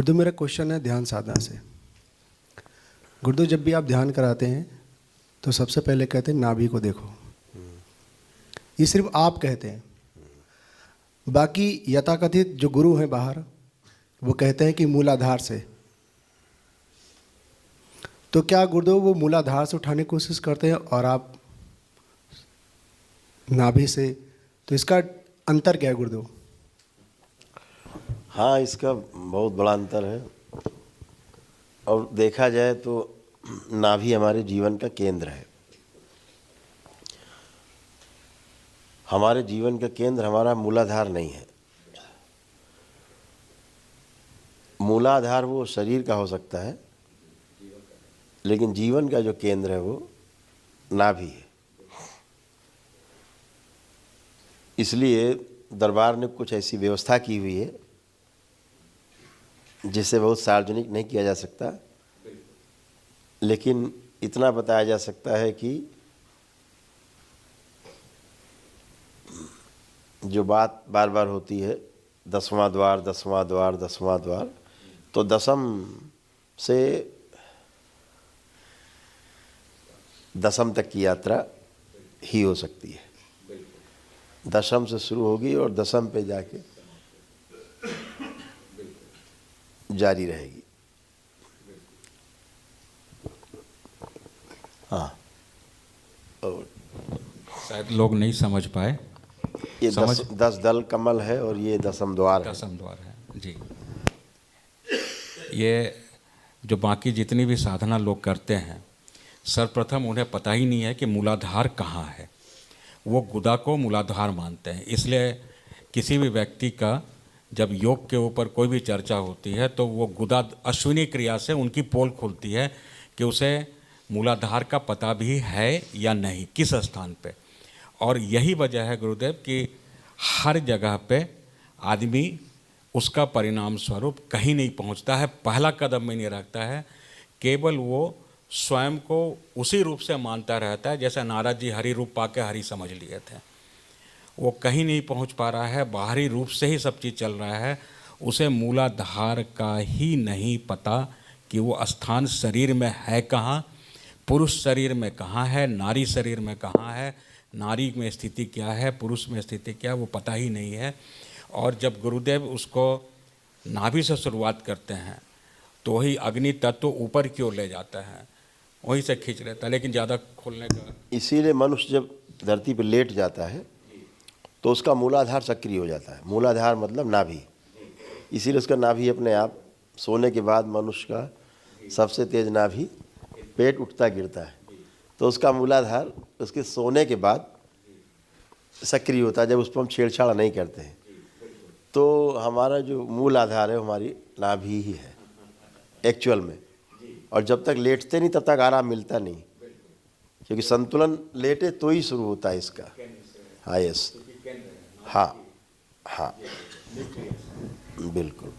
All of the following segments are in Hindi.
गुरुदेव मेरा क्वेश्चन है ध्यान साधना से। गुरुदेव जब भी आप ध्यान कराते हैं तो सबसे पहले कहते हैं नाभि को देखो, ये सिर्फ आप कहते हैं। बाकी यथाकथित जो गुरु हैं बाहर वो कहते हैं कि मूलाधार से। तो क्या गुरुदेव वो मूलाधार से उठाने की कोशिश करते हैं और आप नाभि से, तो इसका अंतर क्या है गुरुदेव? हाँ, इसका बहुत बड़ा अंतर है। और देखा जाए तो नाभि हमारे जीवन का केंद्र है। हमारे जीवन का केंद्र हमारा मूलाधार नहीं है। मूलाधार वो शरीर का हो सकता है, लेकिन जीवन का जो केंद्र है वो नाभि है। इसलिए दरबार ने कुछ ऐसी व्यवस्था की हुई है जिसे बहुत सार्वजनिक नहीं किया जा सकता, लेकिन इतना बताया जा सकता है कि जो बात बार बार होती है 10वां द्वार 10वां द्वार 10वां द्वार, तो 10म से 10म तक की यात्रा ही हो सकती है। 10म से शुरू होगी और 10म पे जाके जारी रहेगी। हाँ, और शायद लोग नहीं समझ पाए। ये 10 दल कमल है और ये 10म द्वार है। 10म द्वार है जी। ये जो बाकी जितनी भी साधना लोग करते हैं, सर्वप्रथम उन्हें पता ही नहीं है कि मूलाधार कहाँ है। वो गुदा को मूलाधार मानते हैं। इसलिए किसी भी व्यक्ति का जब योग के ऊपर कोई भी चर्चा होती है तो वो गुदा अश्विनी क्रिया से उनकी पोल खुलती है कि उसे मूलाधार का पता भी है या नहीं, किस स्थान पे। और यही वजह है गुरुदेव कि हर जगह पे आदमी उसका परिणाम स्वरूप कहीं नहीं पहुंचता है, पहला कदम में नहीं रखता है। केवल वो स्वयं को उसी रूप से मानता रहता है जैसा नारद जी हरि रूप पाके हरि समझ लिए थे। वो कहीं नहीं पहुंच पा रहा है, बाहरी रूप से ही सब चीज़ चल रहा है। उसे मूलाधार का ही नहीं पता कि वो स्थान शरीर में है कहाँ, पुरुष शरीर में कहाँ है, नारी शरीर में कहाँ है, नारी में स्थिति क्या है, पुरुष में स्थिति क्या है, वो पता ही नहीं है। और जब गुरुदेव उसको नाभि से शुरुआत करते हैं तो वही अग्नि तत्व ऊपर की ओर ले जाता है, वहीं से खींच लेता है, लेकिन ज़्यादा खोलने का। इसीलिए मनुष्य जब धरती पर लेट जाता है तो उसका मूलाधार सक्रिय हो जाता है। मूलाधार मतलब नाभि। इसीलिए उसका नाभि अपने आप सोने के बाद मनुष्य का सबसे तेज नाभि पेट उठता गिरता है, तो उसका मूलाधार उसके सोने के बाद सक्रिय होता है, जब उस पर हम छेड़छाड़ नहीं करते हैं। तो हमारा जो मूल आधार है हमारी नाभि ही है एक्चुअल में। और जब तक लेटते नहीं तब तक आराम मिलता नहीं, क्योंकि संतुलन लेटे तो ही शुरू होता है इसका। हाँ, यस, हाँ हाँ, बिल्कुल।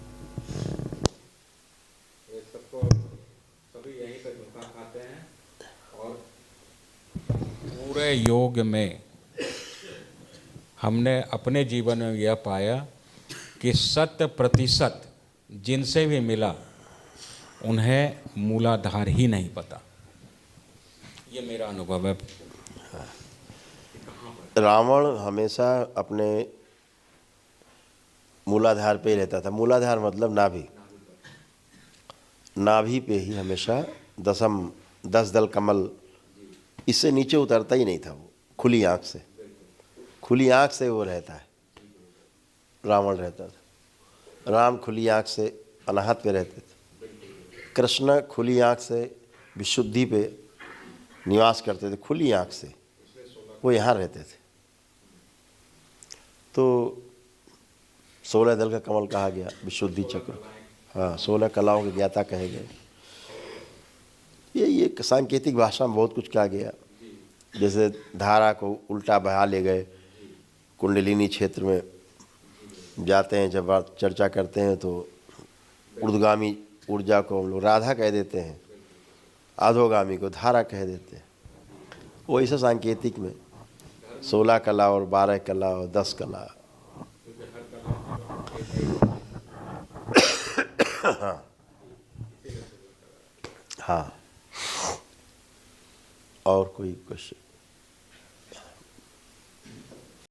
सभी यहीं पे धोखा खाते हैं। और पूरे योग में हमने अपने जीवन में यह पाया कि 100% जिनसे भी मिला उन्हें मूलाधार ही नहीं पता। ये मेरा अनुभव है। रावण हमेशा अपने मूलाधार पे ही रहता था। मूलाधार मतलब नाभि। नाभि पे ही हमेशा 10 दल कमल, इससे नीचे उतरता ही नहीं था। वो खुली आँख से, खुली आँख से वो रहता है। रावण रहता था। राम खुली आँख से अनाहत पे रहते थे। कृष्ण खुली आँख से विशुद्धि पे निवास करते थे। खुली आँख से वो यहाँ रहते थे। तो 16 दल का कमल कहा गया, विशुद्धि चक्र। हाँ, 16 कलाओं के ज्ञाता कहे गए। ये सांकेतिक भाषा में बहुत कुछ कहा गया। जैसे धारा को उल्टा बहा ले गए। कुंडलिनी क्षेत्र में जाते हैं, जब आप चर्चा करते हैं तो ऊर्ध्वगामी ऊर्जा को हम लोग राधा कह देते हैं, अधोगामी को धारा कह देते हैं। वो ऐसा सांकेतिक में 16 कला और 12 कला और 10 कला। हाँ, और कोई क्वेश्चन?